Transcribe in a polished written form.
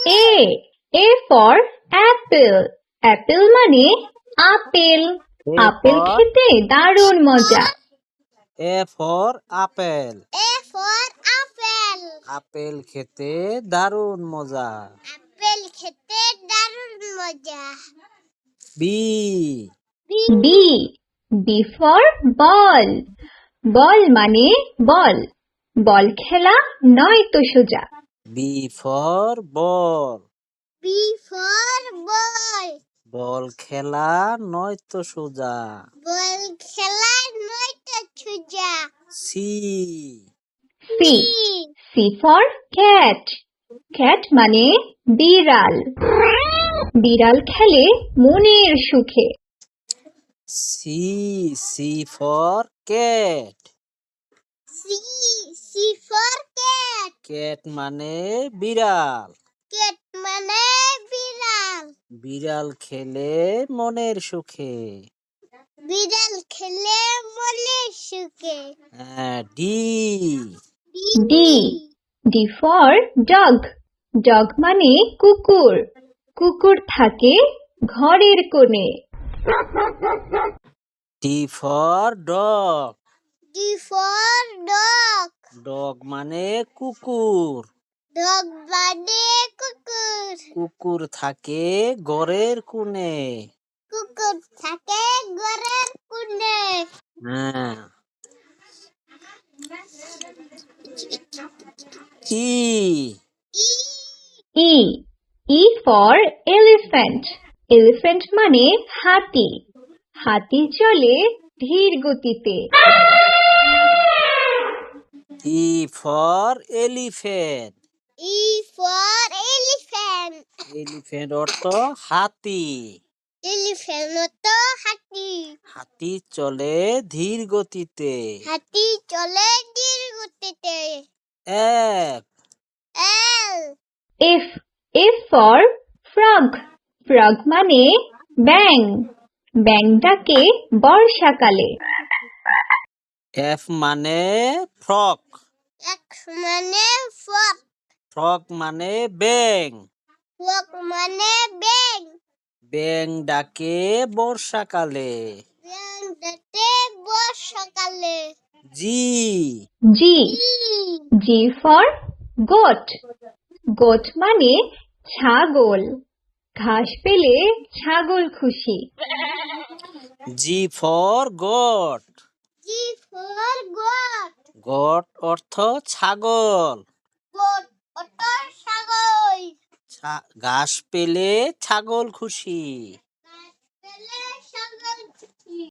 A. A for apple. Apple মানে apple. A apple for খেতে দারুণ মজা। A for apple. A for apple. Apple খেতে দারুণ মজা। আপেল খেতে দারুণ মজা। B. B. B for ball. বল মানে বল। বল খেলা নয় তো সোজা। B for ball. B for ball. বল খেলা নয়তো সোজা। বল খেলা নয়তো সোজা। C. C. C for cat. cat মানে বিড়াল। বিড়াল খেলে মনের সুখে। C. C for cat. C. C for cat. cat মানে বিড়াল। cat মানে বিড়াল। বিড়াল খেলে মনের সুখে। বিড়াল খেলে মনের সুখে। D. D. D for dog. dog মানে কুকুর। কুকুর থাকে ঘরের কোণে। D for dog. D for dog. dog মানে কুকুর। dog মানে কুকুর। কুকুর থাকে ঘরের কোণে। কুকুর থাকে ঘরের কোণে। E. E. E for elephant. elephant মানে হাতি। হাতি চলে ধীর গতিতে। E for elephant. E for elephant. elephant অর্থ হাতি। elephant তো হাতি। হাতি চলে ধীর গতিতে। হাতি চলে ধীর গতিতে। F. L. F. F for frog. frog মানে ব্যাঙ। ব্যাঙ ডাকে বর্ষাকালে। F মানে frog. X মানে frog. frog মানে ব্যাঙ। frog মানে ব্যাঙ। ব্যাঙ ডাকে বর্ষাকালে। ব্যাঙ ডাকে বর্ষাকালে। G. G. G for goat. goat মানে ছাগল। ঘাস পেলে ছাগল খুশি। G for goat. G for goat. goat অর্থ ছাগল। goat অর্থ ছাগল। ঘাস পেলে ছাগল খুশি।